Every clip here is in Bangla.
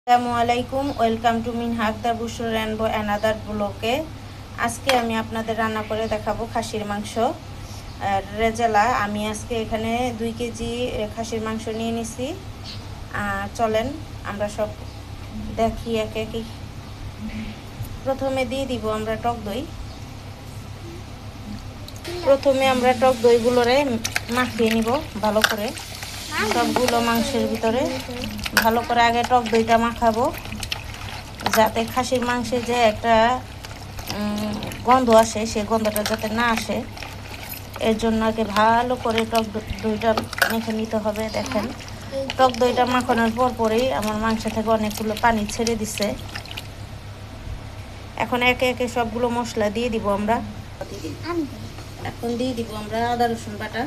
আসসালামু আলাইকুম, welcome to Minha Akter Bushra and another ব্লগে। আজকে আমি আপনাদের রান্না করে দেখাবো খাসির মাংস রেজালা। আমি আজকে এখানে 2 কেজি খাসির মাংস নিয়ে নিছি। চলেন আমরা সব দেখি একে একে। প্রথমে দিয়ে দিব আমরা টক দই। প্রথমে আমরা টক দইগুলোরে মাখিয়ে নিব ভালো করে, সবগুলো মাংসের ভিতরে ভালো করে আগে টক দইটা মাখাবো, যাতে খাসির মাংসে যে একটা গন্ধ আসে সেই গন্ধটা যাতে না আসে, এর জন্য আগে ভালো করে টক দইটা মেখে নিতে হবে। দেখেন টক দইটা মাখানোর পরেই আমার মাংস থেকে অনেকগুলো পানি ছেড়ে দিছে। এখন একে একে সবগুলো মশলা দিয়ে দিব আমরা। এখন দিয়ে দিব আমরা আদা রসুন বাটা,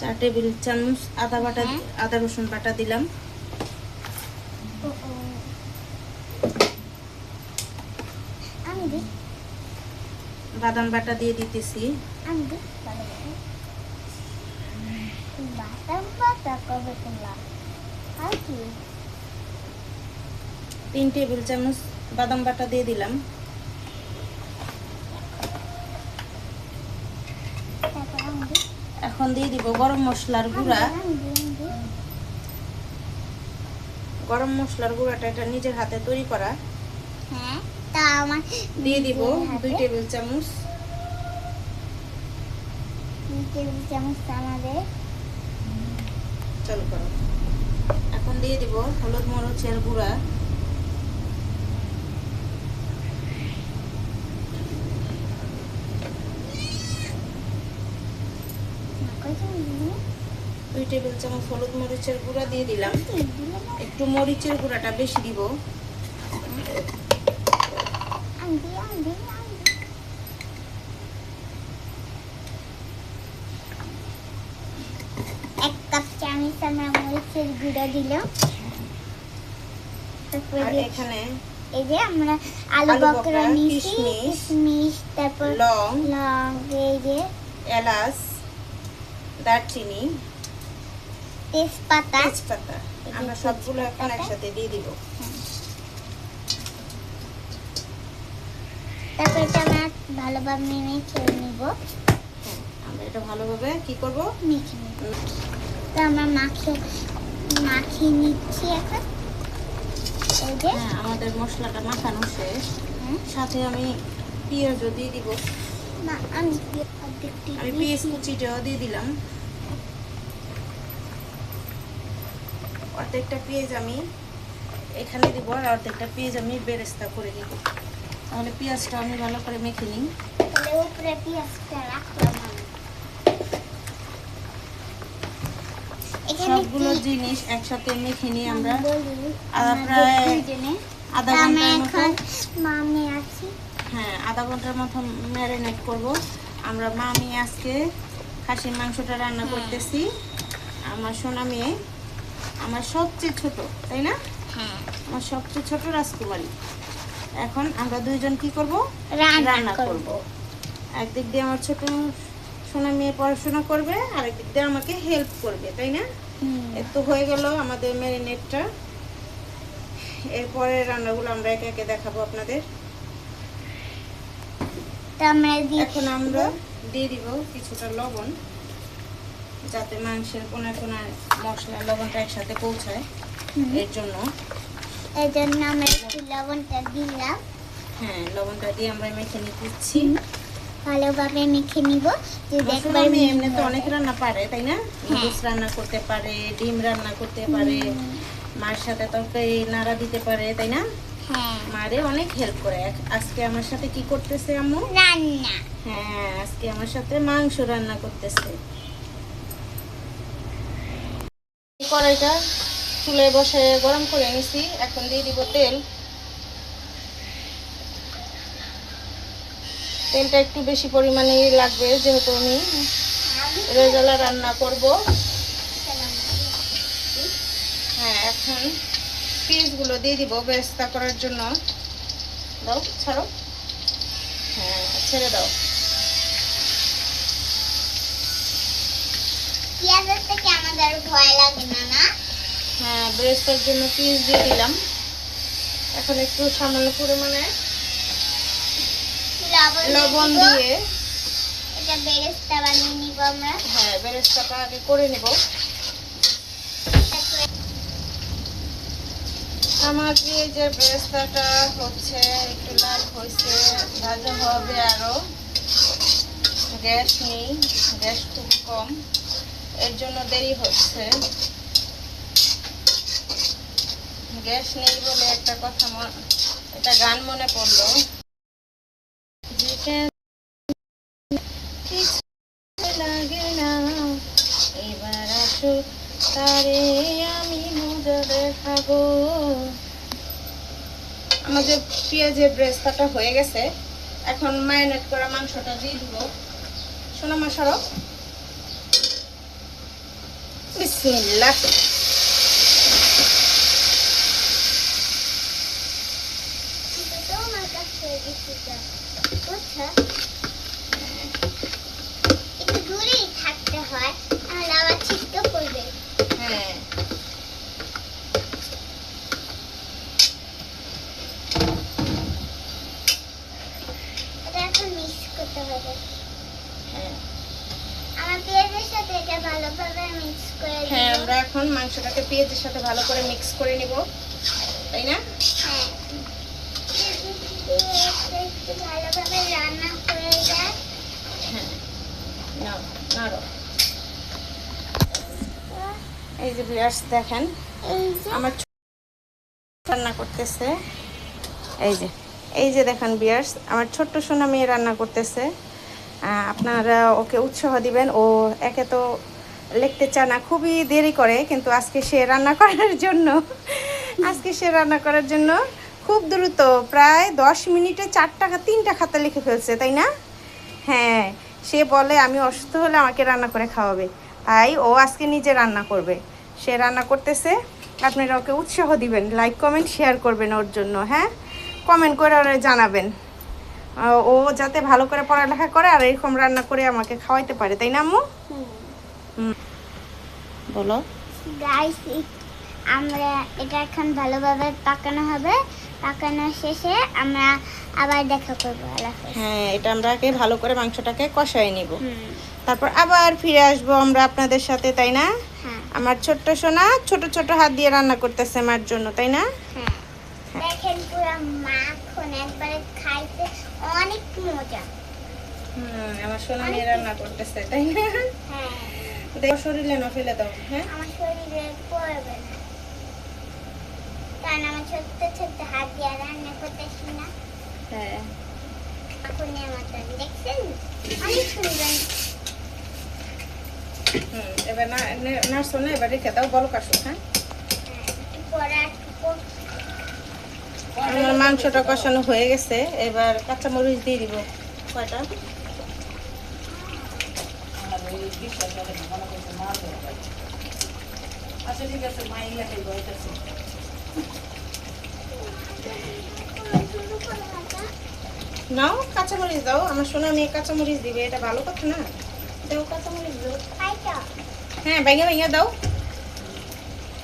4 টেবিল চামচ আদা রসুন বাটা দিলাম। বাদাম বাটা দিয়ে দিতেছি। 3 টেবিল চামচ বাদাম বাটা দিয়ে দিলাম। এখন দিয়ে দিব গরম মশলার গুঁড়া। গরম মশলার গুঁড়াটা এটা নিজের হাতে তৈরি করা। দিয়ে দিব 2 টেবিল চামচ। চালু করো। এখন দিয়ে দিব হলুদ মরিচের গুঁড়া। দুই টেবিল চামচ হলুদ মরিচের গুঁড়া দিয়ে দিলাম। একটু মরিচের গুঁড়াটা বেশি দিব। এক কাপ চামচ আমরা মরিচের গুঁড়া দিলাম। আর এখানে এই যে আমরা আলু বকরা নিয়েছি, কিশমিশ, তারপর লং, এই যে এলাচ, দারচিনি, তেজপাতা আমরা সবগুলো এখন একসাথে দিয়ে দিব। তারপর এটা আমরা ভালোভাবে মেখে নিব। আমরা এটা ভালোভাবে কি করব, মেখে নিব। তো আমরা মাখিয়ে নিচ্ছি এখন। এই যে আমাদের মশলাটা মাখানো শেষ। সাথে আমি পেঁয়াজও দিয়ে দিব। আমি পেঁয়াজ কুচিটাও দিয়ে দিলাম। অর্ধেকটা পেঁয়াজ আমি এখানে দিব আর অর্ধেকটা পেঁয়াজ আমি বেরেস্তা করে দিব। তাহলে পেঁয়াজটা আমি ভালো করে মেখে নিই। তাহলে উপরে পেঁয়াজটা রাখলাম। সবগুলো জিনিস একসাথে মেখে নিই আমরা। আধা ঘন্টার মতো ম্যারিনেট করব। আমরা মামি আজকে খাসির মাংসটা রান্না করতেছি। আমার সোনা মেয়ে, আমার সবচেয়ে ছোট, তাই না? আমার সবচেয়ে ছোট রাজকুমারী। এখন আমরা দুইজন কি করব, রান্না করব। একদিক দিয়ে আমার ছোট সোনা মেয়ে পড়াশোনা করবে, আর একদিক দিয়ে আমাকে হেল্প করবে, তাই না? একটু হয়ে গেল আমাদের ম্যারিনেটটা। এরপরে রান্নাগুলো আমরা একে একে দেখাবো আপনাদের। এখন আমরা দিয়ে দিব কিছুটা লবণ, যাতে মাংসের কোনায় কোনায় মশলা লবণটা একসাথে পৌঁছায়। এর জন্য আমরা একটু লবণটা দিলাম। লবণটা দিয়ে আমরা মেখে নিচ্ছি। ভালোভাবে মেখে নিব। এমনি তো অনেক রান্না পারে, তাই না? নুডলস রান্না করতে পারে, ডিম রান্না করতে পারে, মার সাথে তরকারি নাড়া দিতে পারে, তাই না? মারে অনেক হেল্প করে। আজকে আমার সাথে কি করতেছে আম্মু? রান্না। আজকে আমার সাথে মাংস রান্না করতেছে। কড়াইটা চুলায় বসে গরম করে নিছি। এখন দিয়ে দিব তেল। তেলটা একটু বেশি পরিমাণে লাগবে, যেহেতু আমি রেজালা রান্না করব। এখন পিসগুলো দিয়ে দিব বেরেস্তা করার জন্য। দাও, ছাড়ো। ছেড়ে দাও। আর ভয় লাগে না না? হ্যাঁ, ব্রেস্টের জন্য পিস দিয়ে দিলাম। এখন একটু সামান্য পরিমাণে লবণ দিয়ে এটা বেরেস্তা বানিয়ে নিব আমরা। হ্যাঁ, বেরেস্তাটা আগে করে নেব। আমার এই যে বেরেস্তাটা হচ্ছে একটু লাল হয়েছে, ভাজা হবে আরো। গ্যাস নেই, গ্যাস খুব কম, এর জন্য দেরি হচ্ছে। গ্যাস নেই বলে একটা কথা একটা গান মনে পড়লো, লাগে না এবার আসো তারে আমি মজা দেখাবো। আমাদের পেঁয়াজের ব্রেস্তাটা হয়ে গেছে, এখন ম্যারিনেট করা মাংসটা দিয়ে দিব। শোনো মা, সরো। বিসমিল্লাহ। একটু দূরেই থাকতে হয়, তাহলে আবার ছিটকে পড়বে। হ্যাঁ, এটা এখন মিক্স করতে হবে। হ্যাঁ, আমার পেঁয়াজের সাথে এটা ভালোভাবে মিক্স করে দিব। হ্যাঁ, আমরা এখন মাংসটাকে পেঁয়াজের সাথে ভালো করে মিক্স করে নিব, তাই না? হ্যাঁ, একটু ভালোভাবে রান্না করে যায়। হ্যাঁ, নাও নাড়ো। এই যে ভিউয়ার্স দেখেন, এই যে আমার রান্না করতেছে। এই যে দেখেন ভিউয়ার্স, আমার ছোট্ট সোনা মেয়ে রান্না করতেছে। আপনারা ওকে উৎসাহ দিবেন। ও একে তো লিখতে চায় না, খুবই দেরি করে, কিন্তু আজকে সে রান্না করার জন্য খুব দ্রুত, প্রায় 10 মিনিটে 3টা খাতা লিখে ফেলছে, তাই না? হ্যাঁ, সে বলে আমি অসুস্থ হলে আমাকে রান্না করে খাওয়াবে, তাই ও আজকে নিজে রান্না করবে। সে রান্না করতেছে, আপনারা ওকে উৎসাহ দিবেন, লাইক কমেন্ট শেয়ার করবেন ওর জন্য। হ্যাঁ, কমেন্ট করে ওরা জানাবেন ও যাতে ভালো করে পড়ালেখা করে আর এরকম রান্না করে আমাকে খাওয়াইতে পারে, তাই না আম্মু? বলো। গাইস, আমরা এটা এখন ভালোভাবে পাকানো হবে। পাকানোর শেষে আমরা আবার দেখা করবো। হ্যাঁ, এটা আমরা আগে ভালো করে মাংসটাকে কষাই নিব, তারপর আবার ফিরে আসবো আমরা আপনাদের সাথে, তাই না? হ্যাঁ, আমার ছোট্ট সোনা ছোট ছোট হাত দিয়ে রান্না করতেছে আমার জন্য, তাই না? হ্যাঁ, দেখেন পুরো মাখন একবারে খাইতে অনেক মজা। আমার সোনা মেয়ে রান্না করতেছে, তাই না? হ্যাঁ, দেখো শরীরে না ফেলে দাও। হ্যাঁ, আমার শরীরে পড়বে না, কারণ আমার ছোট্ট ছোট্ট হাত দিয়ে রান্না করতেছি না। হ্যাঁ, মাখনের মতন দেখছেন, অনেক সুন্দর। এবার না শোনা, এবার রেখে দাও, বলো কাশু। হ্যাঁ, আমার মাংসটা কষানো হয়ে গেছে, এবার কাঁচামরিচ দিয়ে দিব। কয়টা? আচ্ছা ঠিক আছে, মা ইলাকাই বলতেছে। নাও কাঁচামরিচ দাও, আমার সোনা মেয়ে কাঁচামরিচ দিবে, এটা ভালো কথা না? দাও কাঁচামরিচ দাও। হ্যাঁ, ভেঙে ভেঙে দাও।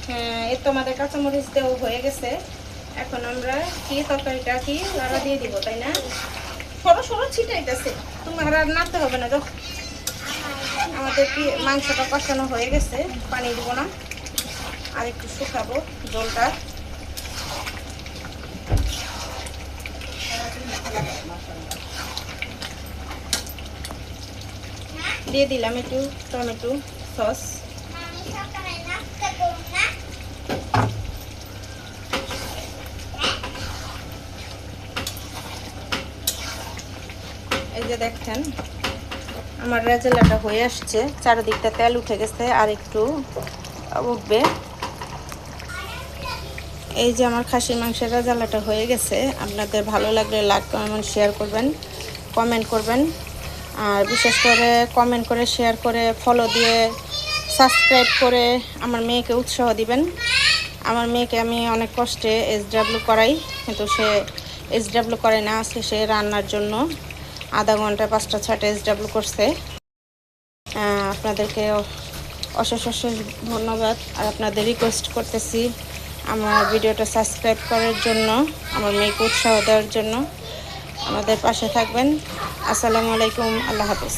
হ্যাঁ, এই তো আমাদের কাঁচামরিচ দেওয়া হয়ে গেছে। এখন আমরা কি তরকারিটা কি লাড়া দিয়ে দিব, তাই না? সরো সরো, ছিটাইতেছে, তোমার আর নাড়তে হবে না। দেখো আমাদের কি মাংসটা কষানো হয়ে গেছে, পানি দিব না, আর একটু শুকাবো জলটা। দিয়ে দিলাম একটু টমেটো সস। এই যে দেখেন আমার রেজালাটা হয়ে আসছে, চারিদিকটা তেল উঠে গেছে, আর একটু উঠবে। এই যে আমার খাসির মাংসের রেজালাটা হয়ে গেছে। আপনাদের ভালো লাগলে লাইক কমেন্ট শেয়ার করবেন, কমেন্ট করবেন, আর বিশেষ করে কমেন্ট করে শেয়ার করে ফলো দিয়ে সাবস্ক্রাইব করে আমার মেয়েকে উৎসাহ দিবেন। আমার মেয়েকে আমি অনেক কষ্টে SW করাই, কিন্তু সে SW করে না। আজকে সে রান্নার জন্য আধা ঘন্টা 5টা 6টা SW করছে। আপনাদেরকে অশেষ অশেষ ধন্যবাদ। আর আপনাদের রিকোয়েস্ট করতেছি আমার ভিডিওটা সাবস্ক্রাইব করার জন্য, আমার মেয়েকে উৎসাহ দেওয়ার জন্য। আমাদের পাশে থাকবেন। আসসালামু আলাইকুম, আল্লাহ হাফেজ।